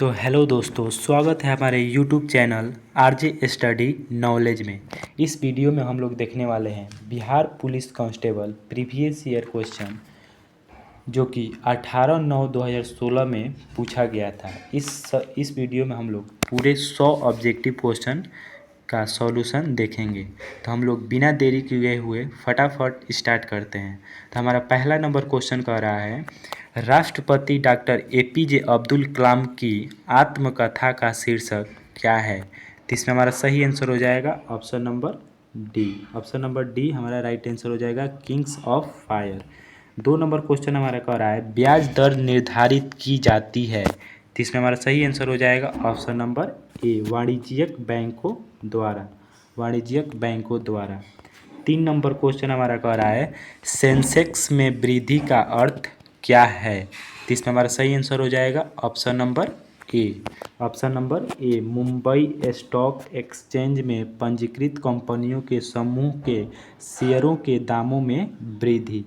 तो हेलो दोस्तों, स्वागत है हमारे YouTube channel RJ study knowledge में। इस वीडियो में हम लोग देखने वाले हैं Bihar police constable previous year question, जो कि 18/9/2016 में पूछा गया था। इस वीडियो में हम लोग पूरे 100 ऑब्जेक्टिव क्वेश्चन का सॉल्यूशन देखेंगे। तो हम लोग बिना देरी किए हुए फटाफट स्टार्ट करते हैं। तो हमारा पहला नंबर क्वेश्चन कह रहा है, राष्ट्रपति डॉक्टर APJ अब्दुल कलाम की आत्मकथा का शीर्षक क्या है? तो इसमें हमारा सही आंसर हो जाएगा option number D. Option number D हमारा राइट आंसर हो जाएगा, Kings of fire. 2 number question हमारा कह रहा है, ब्याज दर निर्धारित की जाती है। तो इसमें हमारा सही आंसर हो जाएगा ऑप्शन नंबर ए, वाणिज्यिक बैंकों द्वारा। वाणिज्यिक बैंकों द्वारा। 3 नंबर क्वेश्चन हमारा कह रहा है, सेंसेक्स में वृद्धि का अर्थ क्या है? तो इसमें हमारा सही आंसर हो जाएगा option number A. Option number A, Mumbai stock exchange में पंजीकृत कंपनियों के समूह के शेयरों के दामों में वृद्धि।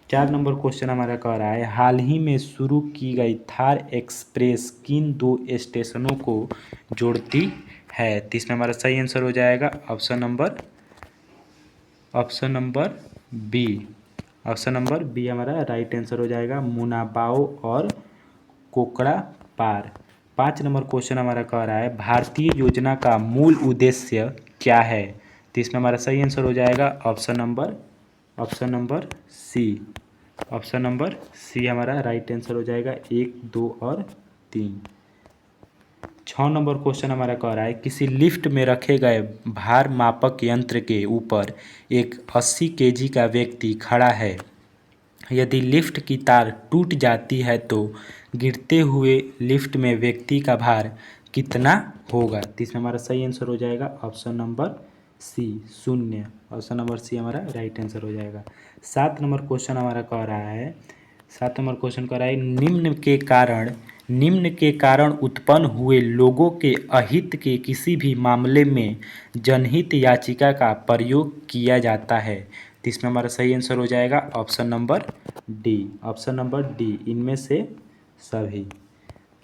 4 नंबर क्वेश्चन हमारा कह रहा है, हाल ही में शुरू की गई थार एक्सप्रेस किन 2 स्टेशनों को जोड़ती है? तो इसमें हमारा सही आंसर हो जाएगा option number B. Option number B हमारा राइट आंसर हो जाएगा, मुनाबाओ और कोकड़ा पार। 5 नंबर क्वेश्चन हमारा कह रहा है, भारतीय योजना का मूल उद्देश्य क्या है? तो इसमें हमारा सही आंसर हो जाएगा option number C. Option number C हमारा राइट आंसर हो जाएगा, 1, 2 और 3। 6 नंबर क्वेश्चन हमारा कह रहा है, किसी लिफ्ट में रखे गए भार मापक यंत्र के ऊपर एक 80 kg का व्यक्ति खड़ा है। यदि लिफ्ट की तार टूट जाती है तो गिरते हुए लिफ्ट में व्यक्ति का भार कितना होगा? तो इसमें हमारा सही आंसर हो जाएगा option number C, 0। Option number C हमारा राइट आंसर हो जाएगा। 7 नंबर क्वेश्चन हमारा कह रहा है, 7 नंबर क्वेश्चन कह रहा है, निम्न के कारण उत्पन्न हुए लोगों के अहित के किसी भी मामले में जनहित याचिका का प्रयोग किया जाता है। तो इसमें हमारा सही आंसर हो जाएगा option number D. Option number D, इनमें से सभी।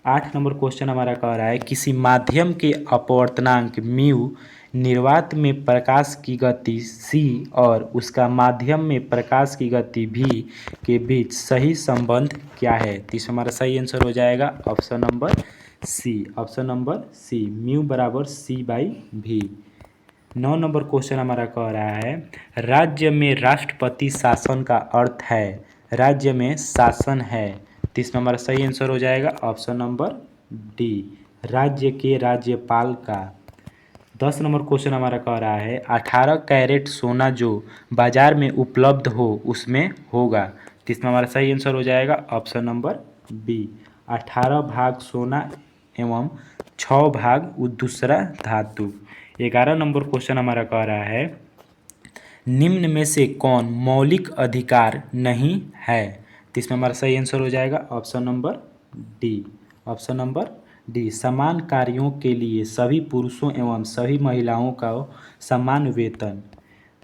8 नंबर क्वेश्चन हमारा कह रहा है, किसी माध्यम के अपवर्तनांक म्यू निर्वात में प्रकाश की गति c और उसका माध्यम में प्रकाश की गति v के बीच सही संबंध क्या है? तो इसमें हमारा सही आंसर हो जाएगा option number C. Option number C, mu बराबर c/v। 9 नंबर क्वेश्चन हमारा कह रहा है, राज्य में राष्ट्रपति शासन का अर्थ है। राज्य में शासन है। तो इसमें हमारा सही आंसर हो जाएगा ऑप्शन नंबर डी, राज्य के राज्यपाल का। 10 नंबर क्वेश्चन हमारा कह रहा है, 18 कैरेट सोना जो बाजार में उपलब्ध हो उसमें होगा। तो इसमें हमारा सही आंसर हो जाएगा ऑप्शन नंबर बी, 18 भाग सोना एवं 6 भाग दूसरा धातु। 11 नंबर क्वेश्चन हमारा कह रहा है, निम्न में से कौन मौलिक अधिकार नहीं है? तो इसमें हमारा सही आंसर हो जाएगा option number D. Option number D, समान कार्यों के लिए सभी पुरुषों एवं सभी महिलाओं का समान वेतन।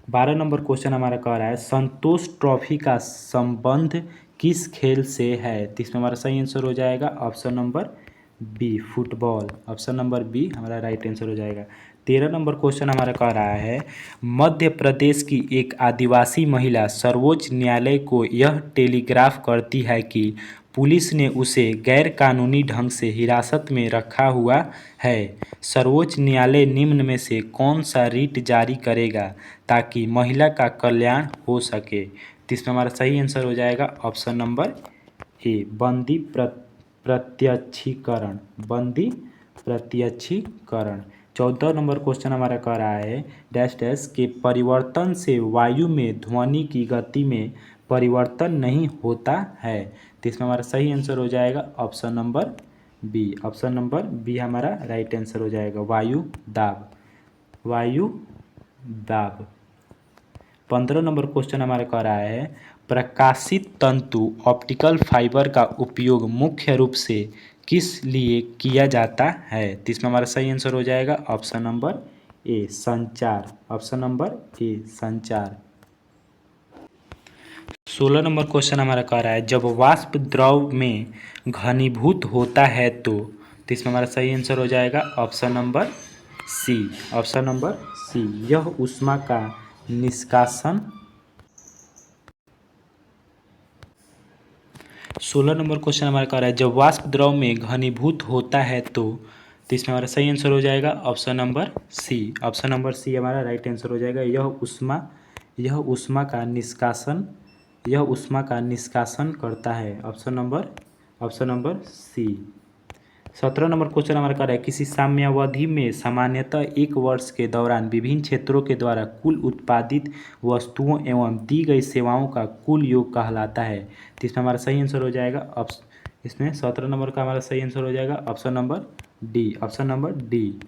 12 नंबर क्वेश्चन हमारा कह रहा है, संतोष ट्रॉफी का संबंध किस खेल से है? तो इसमें हमारा सही आंसर हो जाएगा option number B, football. Option number B हमारा राइट आंसर हो जाएगा। 13 नंबर क्वेश्चन हमारा कह रहा है, मध्य प्रदेश की एक आदिवासी महिला सर्वोच्च न्यायालय को यह टेलीग्राफ करती है कि पुलिस ने उसे गैर कानूनी ढंग से हिरासत में रखा हुआ है। सर्वोच्च न्यायालय निम्न में से कौन सा रिट जारी करेगा ताकि महिला का कल्याण हो सके? तो इसमें हमारा सही आंसर हो जाएगा ऑप्शन नंबर ए, बंदी प्रत्यक्षीकरण। बंदी प्रत्यक्षीकरण। 14 नंबर क्वेश्चन हमारा कह रहा है, डैश डैश के परिवर्तन से वायु में ध्वनि की गति में परिवर्तन नहीं होता है। तो इसमें हमारा सही आंसर हो जाएगा option number B. Option number B हमारा राइट आंसर हो जाएगा, वायु दाब। वायु दाब। 15 नंबर क्वेश्चन हमारा कह रहा है, प्रकाशित तंतु ऑप्टिकल फाइबर का उपयोग मुख्य रूप से किस लिए किया जाता है? तो इसमें हमारा सही आंसर हो जाएगा ऑप्शन नंबर ए, संचार। ऑप्शन नंबर ए, संचार। 16 नंबर क्वेश्चन हमारा कह रहा है जब वाष्प द्रव में घनीभूत होता है तो इसमें हमारा सही आंसर हो जाएगा option number C. Option number C, यह ऊष्मा का निष्कासन। 16 नंबर क्वेश्चन हमारा कह रहा है जब वाष्प द्रव में घनीभूत होता है तो इसमें हमारा सही आंसर हो जाएगा option number C. Option number C हमारा राइट आंसर हो जाएगा। यह ऊष्मा का निष्कासन करता है। Option number C. 17 number question हमारा कह रहा है किसी समयावधि में सामान्यतः एक वर्ष के दौरान विभिन्न क्षेत्रों के द्वारा कुल उत्पादित वस्तुओं एवं दी गई सेवाओं का कुल योग कहलाता है। तो इसमें हमारा सही आंसर हो जाएगा इसमें 17 नंबर का हमारा सही आंसर हो जाएगा option number D. Option number D,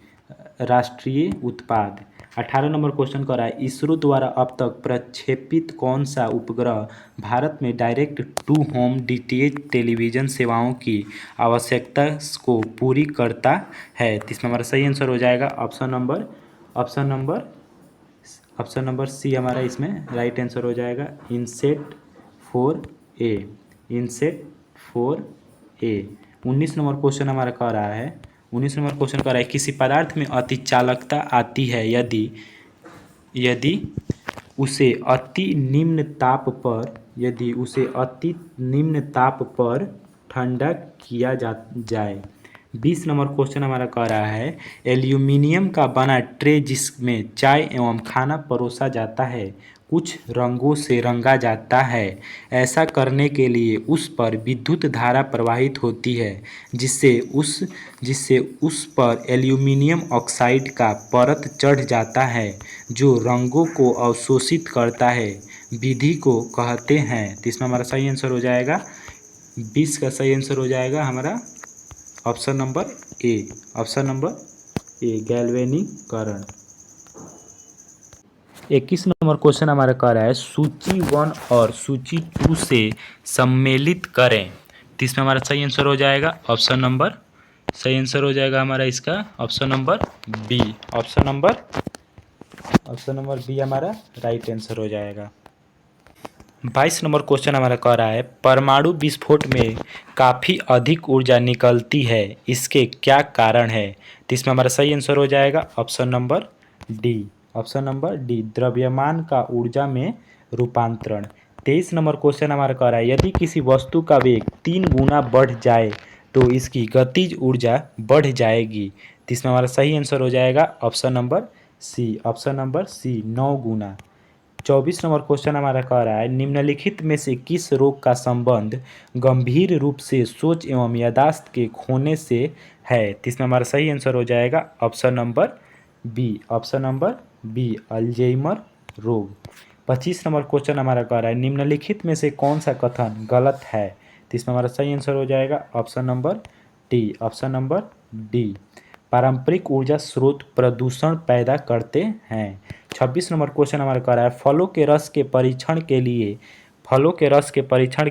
राष्ट्रीय उत्पाद। 18 नंबर क्वेश्चन कर रहा है इसरो द्वारा अब तक प्रक्षेपित कौन सा उपग्रह भारत में direct to home DTH television सेवाओं की आवश्यकता को पूरी करता है। तो इसमें हमारा सही आंसर हो जाएगा ऑप्शन नंबर सी हमारा इसमें राइट आंसर हो जाएगा INSAT 4A। INSAT 4A। 19 number question हमारा कह रहा है 19 नंबर क्वेश्चन कह रहा है किसी पदार्थ में अति चालकता आती है यदि उसे अति निम्न ताप पर ठंडा किया जाए। 20 नंबर क्वेश्चन हमारा कह रहा है एल्यूमिनियम का बना ट्रे जिसमें चाय एवं खाना परोसा जाता है कुछ रंगों से रंगा जाता है। ऐसा करने के लिए उस पर विद्युत धारा प्रवाहित होती है जिससे उस पर एल्यूमिनियम ऑक्साइड का परत चढ़ जाता है जो रंगों को अवशोषित करता है। विधि को कहते हैं। तो इसमें हमारा सही आंसर हो जाएगा 20 का सही आंसर हो जाएगा हमारा option number A. Option number A, गैल्वेनीकरण। 21 नंबर क्वेश्चन हमारा कह रहा है सूची 1 और सूची 2 से सम्मिलित करें। तो इसमें हमारा सही आंसर हो जाएगा सही आंसर हो जाएगा हमारा इसका option number B. Option number B हमारा राइट आंसर हो जाएगा। 22 नंबर क्वेश्चन हमारा कह रहा है परमाणु विस्फोट में काफ़ी अधिक ऊर्जा निकलती है, इसके क्या कारण है। तो इसमें हमारा सही आंसर हो जाएगा option number D. Option number D, द्रव्यमान का ऊर्जा में रूपांतरण। 23 नंबर क्वेश्चन हमारा कह रहा है यदि किसी वस्तु का वेग 3 गुना बढ़ जाए तो इसकी गतिज ऊर्जा बढ़ जाएगी। तो इसमें हमारा सही आंसर हो जाएगा option number C. Option number C, 9 गुना। 24 नंबर क्वेश्चन हमारा कह रहा है निम्नलिखित में से किस रोग का संबंध गंभीर रूप से सोच एवं याददाश्त के खोने से है। तो इसमें हमारा सही आंसर हो जाएगा option number B. Option number B, Alzheimer रोग। 25 नंबर क्वेश्चन हमारा कह रहा है निम्नलिखित में से कौन सा कथन गलत है। तो इसमें हमारा सही आंसर हो जाएगा option number D. Option number D, पारंपरिक ऊर्जा स्रोत प्रदूषण पैदा करते हैं। 26 नंबर क्वेश्चन हमारा कह रहा है फलों के रस के परीक्षण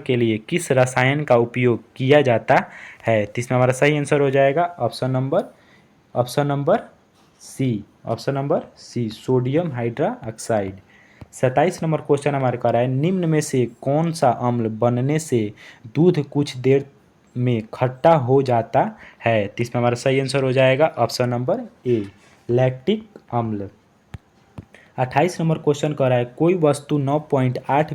के लिए किस रसायन का उपयोग किया जाता है। तो इसमें हमारा सही आंसर हो जाएगा option number C. Option number C, sodium hydroxide. 27 number question हमारे कह रहा है निम्न में से कौन सा अम्ल बनने से दूध कुछ देर में खट्टा हो जाता है। तो इसमें हमारा सही आंसर हो जाएगा ऑप्शन नंबर ए, लैक्टिक अम्ल। 28 नंबर क्वेश्चन कह रहा है कोई वस्तु 9.8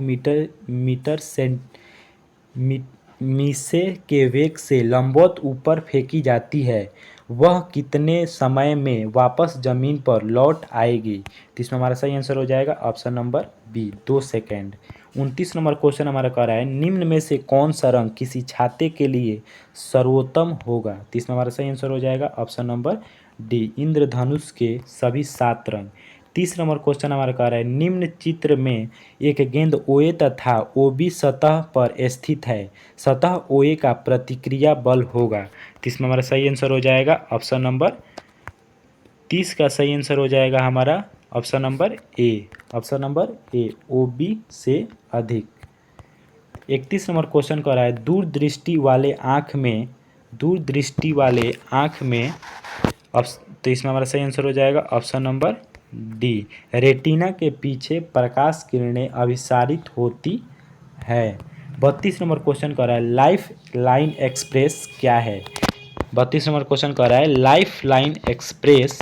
मीसे के वेग से लंबवत ऊपर फेंकी जाती है, वह कितने समय में वापस ज़मीन पर लौट आएगी। तो इसमें हमारा सही आंसर हो जाएगा option number B, 2 second. 29 number question हमारा कह रहा है निम्न में से कौन सा रंग किसी छाते के लिए सर्वोत्तम होगा। तो इसमें हमारा सही आंसर हो जाएगा ऑप्शन नंबर डी, इंद्रधनुष के सभी 7 रंग। 30 नंबर क्वेश्चन हमारा कह रहा है निम्न चित्र में एक गेंद OA तथा OB सतह पर स्थित है, सतह OA का प्रतिक्रिया बल होगा। तो इसमें हमारा सही आंसर हो जाएगा ऑप्शन नंबर 30 का सही आंसर हो जाएगा हमारा option number A. Option number A, OB से अधिक। 31 नंबर क्वेश्चन कह रहा है दूरदृष्टि वाले आँख में तो इसमें हमारा सही आंसर हो जाएगा ऑप्शन नंबर डी, रेटिना के पीछे प्रकाश किरणें अभिसारित होती है। 32 नंबर क्वेश्चन कर रहा है लाइफ लाइन एक्सप्रेस क्या है। 32 नंबर क्वेश्चन कर रहा है लाइफ लाइन एक्सप्रेस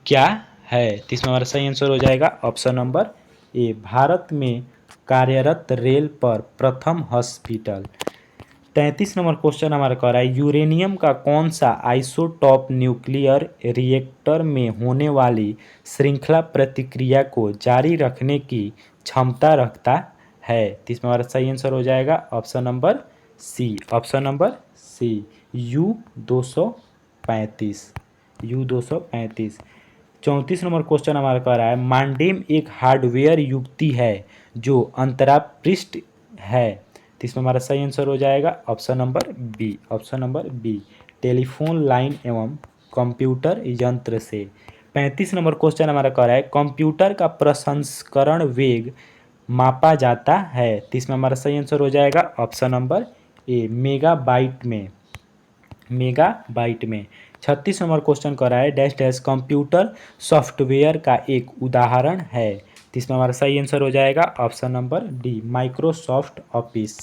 क्या है। तो इसमें हमारा सही आंसर हो जाएगा ऑप्शन नंबर ए, भारत में कार्यरत रेल पर प्रथम हॉस्पिटल। 33 नंबर क्वेश्चन हमारा कह रहा है यूरेनियम का कौन सा आइसोटॉप न्यूक्लियर रिएक्टर में होने वाली श्रृंखला प्रतिक्रिया को जारी रखने की क्षमता रखता है। तो इसमें हमारा सही आंसर हो जाएगा option number C, option number C, U-235, U-235। 34 number question हमारा कह रहा है मांडेम एक हार्डवेयर युक्ति है जो अंतरा पृष्ठ है। तो इसमें हमारा सही आंसर हो जाएगा option number B, option number B, telephone line एवं कंप्यूटर यंत्र से। 35 नंबर क्वेश्चन हमारा कह रहा है कंप्यूटर का प्रसंस्करण वेग मापा जाता है। तो इसमें हमारा सही आंसर हो जाएगा ऑप्शन नंबर ए, मेगाबाइट में, मेगाबाइट में। 36 नंबर क्वेश्चन कर रहा है डैश डैश कंप्यूटर सॉफ्टवेयर का एक उदाहरण है। तो इसमें हमारा सही आंसर हो जाएगा option number D, Microsoft office,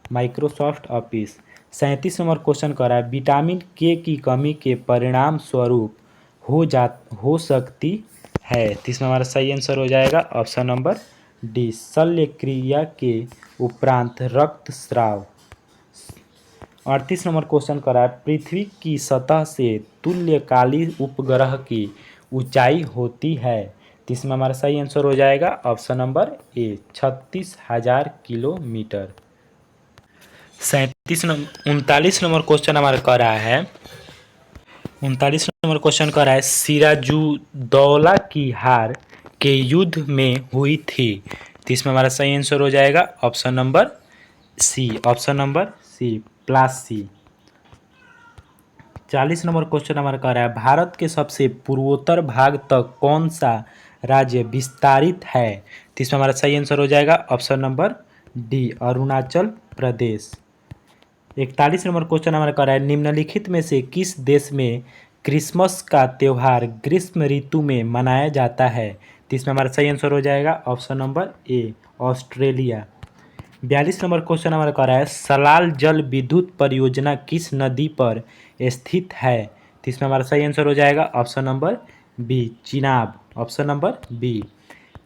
Microsoft office. 37 number question कर रहा है विटामिन के की कमी के परिणाम स्वरूप हो सकती है। तो इसमें हमारा सही आंसर हो जाएगा ऑप्शन नंबर डी, शल्य क्रिया के उपरांत रक्तस्राव। 38 नंबर क्वेश्चन करा है पृथ्वी की सतह से तुल्यकाली उपग्रह की ऊंचाई होती है। तो इसमें हमारा सही आंसर हो जाएगा ऑप्शन नंबर ए, 36,000 किलोमीटर। 39 नंबर क्वेश्चन हमारा कह रहा है 39 नंबर क्वेश्चन कह रहा है सिराजुद्दौला की हार के युद्ध में हुई थी। तो इसमें हमारा सही आंसर हो जाएगा option number C, option number C, Plassey. 40 number question हमारा कह रहा है भारत के सबसे पूर्वोत्तर भाग तक कौन सा राज्य विस्तारित है। तो इसमें हमारा सही आंसर हो जाएगा option number D, Arunachal Pradesh. 41 number question हमारा कह रहा है निम्नलिखित में से किस देश में क्रिसमस का त्यौहार ग्रीष्म ऋतु में मनाया जाता है। तो इसमें हमारा सही आंसर हो जाएगा ऑप्शन नंबर ए, ऑस्ट्रेलिया। 42 नंबर क्वेश्चन हमारा कह रहा है सलाल जल विद्युत परियोजना किस नदी पर स्थित है। तो इसमें हमारा सही आंसर हो जाएगा option number B, Chenab, option number B.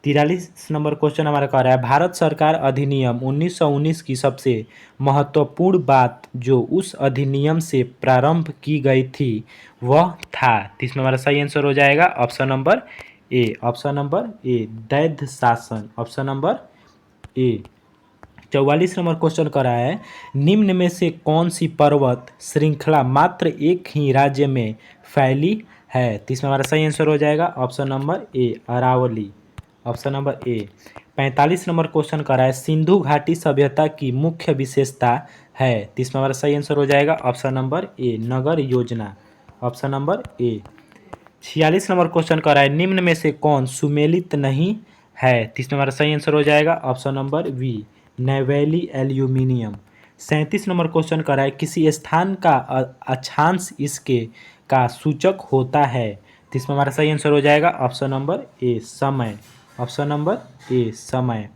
43 number question हमारा कह रहा है भारत सरकार अधिनियम 1919 की सबसे महत्वपूर्ण बात जो उस अधिनियम से प्रारंभ की गई थी वह था। तो इसमें हमारा सही आंसर हो जाएगा option number A, option number A, दैध शासन, option number A. 44 number question कर रहा है निम्न में से कौन सी पर्वत श्रृंखला मात्र एक ही राज्य में फैली है। तो इसमें हमारा सही आंसर हो जाएगा option number A, Aravalli, option number A. 45 number question कर रहा है सिंधु घाटी सभ्यता की मुख्य विशेषता है। तो इसमें हमारा सही आंसर हो जाएगा ऑप्शन नंबर ए, नगर योजना, ऑप्शन नंबर ए। 46 नंबर क्वेश्चन कर रहा है निम्न में से कौन सुमेलित नहीं है। तो इसमें हमारा सही आंसर हो जाएगा option number B, Neyveli aluminium. 37 number question कर रहा है किसी स्थान का अक्षांश इसके का सूचक होता है। तो इसमें हमारा सही आंसर हो जाएगा ऑप्शन नंबर ए, समय, ऑप्शन नंबर ए, समय।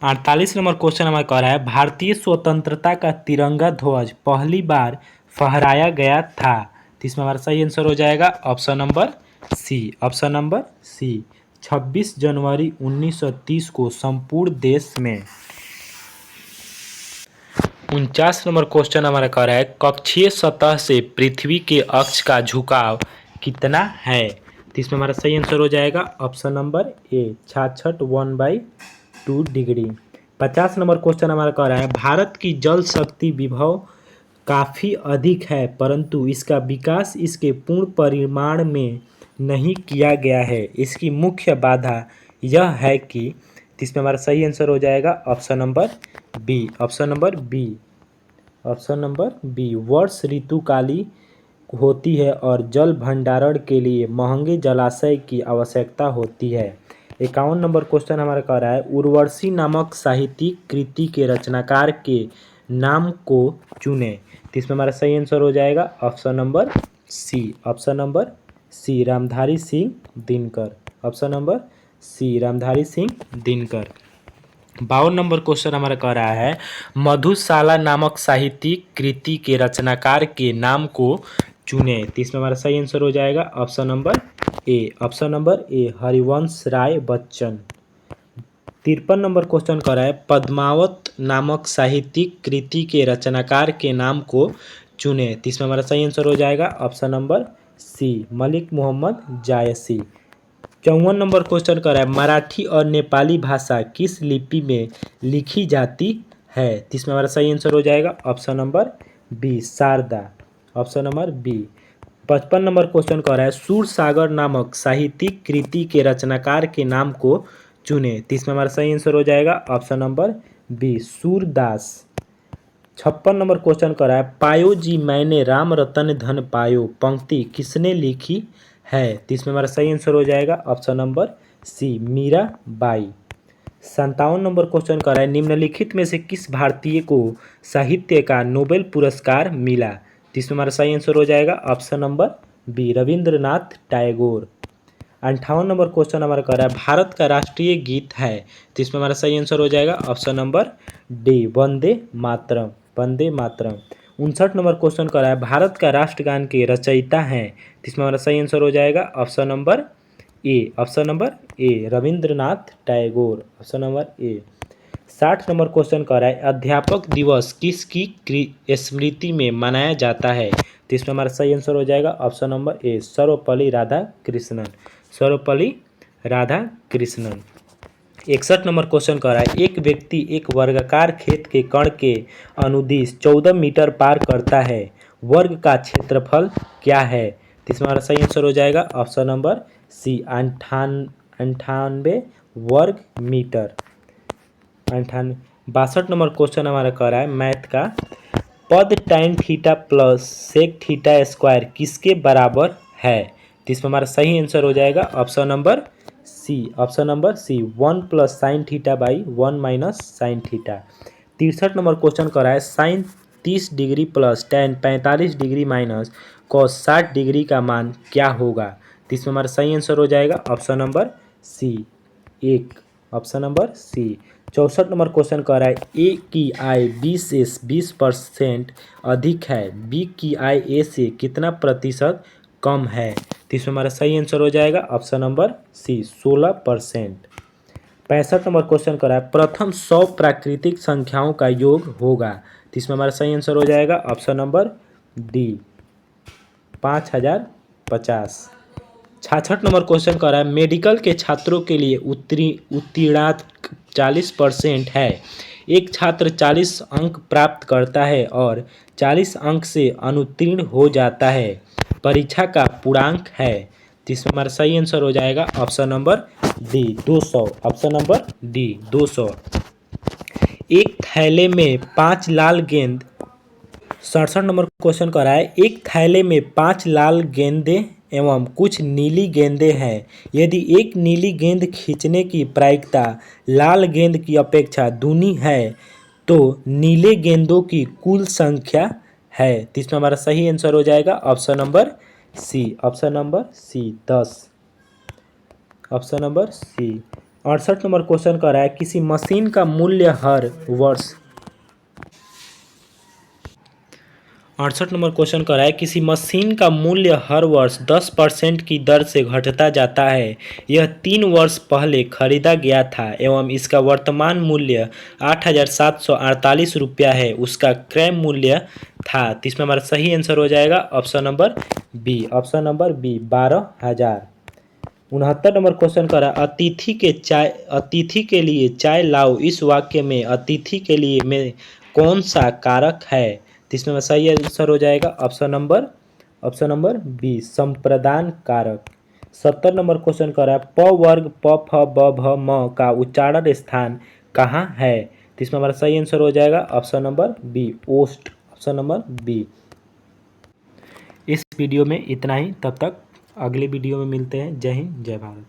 48 नंबर क्वेश्चन हमारा कह रहा है भारतीय स्वतंत्रता का तिरंगा ध्वज पहली बार फहराया गया था। तो इसमें हमारा सही आंसर हो जाएगा option number C, option number C, 26 जनवरी 1930 को संपूर्ण देश में। 49 नंबर क्वेश्चन हमारा कह रहा है कक्षीय सतह से पृथ्वी के अक्ष का झुकाव कितना है। तो इसमें हमारा सही आंसर हो जाएगा ऑप्शन नंबर ए, 66/2 डिग्री। 50 नंबर क्वेश्चन हमारा कह रहा है भारत की जल शक्ति विभव काफ़ी अधिक है परंतु इसका विकास इसके पूर्ण परिमाण में नहीं किया गया है। इसकी मुख्य बाधा यह है कि इसमें हमारा सही आंसर हो जाएगा option number B, option number B, option number B, वर्ष ऋतुकाली होती है और जल भंडारण के लिए महंगे जलाशय की आवश्यकता होती है। 51 नंबर क्वेश्चन हमारा कह रहा है उर्वशी नामक साहित्यिक कृति के रचनाकार के नाम को चुने। तो इसमें हमारा सही आंसर हो जाएगा option number C, option number C, Ramdhari Singh Dinkar, option number C Ramdhari Singh Dinkar. 52 number question हमारा कह रहा है मधुशाला नामक साहित्यिक कृति के रचनाकार के नाम को चुने। तो इसमें हमारा सही आंसर हो जाएगा option number A Harivansh Rai Bachchan. 53 number question कर रहा है पद्मावत नामक साहित्यिक कृति के रचनाकार के नाम को चुने। तो इसमें हमारा सही आंसर हो जाएगा option number C Malik Muhammad Jayasi. 54 number question कर रहा है मराठी और नेपाली भाषा किस लिपि में लिखी जाती है। तो इसमें हमारा सही आंसर हो जाएगा option number B Sharda. Option number B. 55 number question कर रहा है सूरसागर नामक साहित्यिक कृति के रचनाकार के नाम को चुने। तो इसमें हमारा सही आंसर हो जाएगा option number B Surdas. 56 number question कर रहा है पायो जी मैंने राम रतन धन पायो पंक्ति किसने लिखी है। तो इसमें हमारा सही आंसर हो जाएगा option number C Meera Bai. 57 number question कर रहा है निम्नलिखित में से किस भारतीय को साहित्य का नोबेल पुरस्कार मिला। तो इसमें हमारा सही आंसर हो जाएगा option number B Rabindranath Tagore. 58 number question हमारा कह रहा है भारत का राष्ट्रीय गीत है। तो इसमें हमारा सही आंसर हो जाएगा option number D Vande Mataram. Vande Mataram. 59 number question कर रहा है भारत का राष्ट्रगान के रचयिता हैं। तो इसमें हमारा सही आंसर हो जाएगा ऑप्शन नंबर ए रविंद्रनाथ टैगोर। ऑप्शन नंबर ए। 60 नंबर क्वेश्चन कर रहा है अध्यापक दिवस किसकी स्मृति में मनाया जाता है। तो इसमें हमारा सही आंसर हो जाएगा ऑप्शन नंबर ए सर्वपल्ली राधाकृष्णन। सर्वपल्ली राधाकृष्णन। 61 नंबर क्वेश्चन कर रहा है एक व्यक्ति एक वर्गाकार खेत के कण के अनुदिश 14 मीटर पार करता है वर्ग का क्षेत्रफल क्या है। तो इसमें हमारा सही आंसर हो जाएगा ऑप्शन नंबर सी 98 वर्ग मीटर। 62 नंबर क्वेश्चन हमारा कह रहा है मैथ का पद tan theta plus sec theta square किसके बराबर है। तो इसमें हमारा सही आंसर हो जाएगा option number C 1 plus sine theta by 1 minus sine theta. 63 number question कर रहा है sine 30 degree plus tan 45 degree minus cos 60 degree का मान क्या होगा। तो इसमें हमारा सही आंसर हो जाएगा option number C 1। Option number C. 64 number question कर रहा है ए की आय 20 से 20% अधिक है बी की आय ए से कितना प्रतिशत कम है। तो इसमें हमारा सही आंसर हो जाएगा option number C 16%। 65 number question कर रहा है प्रथम 100 प्राकृतिक संख्याओं का योग होगा। तो इसमें हमारा सही आंसर हो जाएगा option number D 5050। 66 number question कर रहा है मेडिकल के छात्रों के लिए उत्तीर्णता 40% है। एक छात्र 40 अंक प्राप्त करता है और 40 अंक से अनुत्तीर्ण हो जाता है परीक्षा का पूर्णांक है। तो इसमें हमारा सही आंसर हो जाएगा option number D 200। Option number D 200। एक थैले में 5 लाल गेंद 67 नंबर क्वेश्चन कर रहा है एक थैले में 5 लाल गेंदें एवं कुछ नीली गेंदें हैं यदि एक नीली गेंद खींचने की प्रायिकता लाल गेंद की अपेक्षा दूनी है तो नीले गेंदों की कुल संख्या है। तो इसमें हमारा सही आंसर हो जाएगा option number C 10। Option number C. 68 number question कर रहा है किसी मशीन का मूल्य हर वर्ष 68 नंबर क्वेश्चन कर रहा है किसी मशीन का मूल्य हर वर्ष 10% की दर से घटता जाता है। यह 3 वर्ष पहले खरीदा गया था एवं इसका वर्तमान मूल्य 8,748 रुपया है उसका क्रय मूल्य था। तो इसमें हमारा सही आंसर हो जाएगा option number B. Option number B 12,000। 69 number question कर रहा है अतिथि के लिए चाय लाओ इस वाक्य में अतिथि के लिए में कौन सा कारक है। तो इसमें सही आंसर हो जाएगा ऑप्शन नंबर बी संप्रदान कारक। 70 नंबर क्वेश्चन कर रहा है प वर्ग प फ ब भ म का उच्चारण स्थान कहाँ है। तो इसमें हमारा सही आंसर हो जाएगा ऑप्शन नंबर बी ओस्ट। Option number B. इस वीडियो में इतना ही। तब तक अगले वीडियो में मिलते हैं। जय हिंद जय भारत।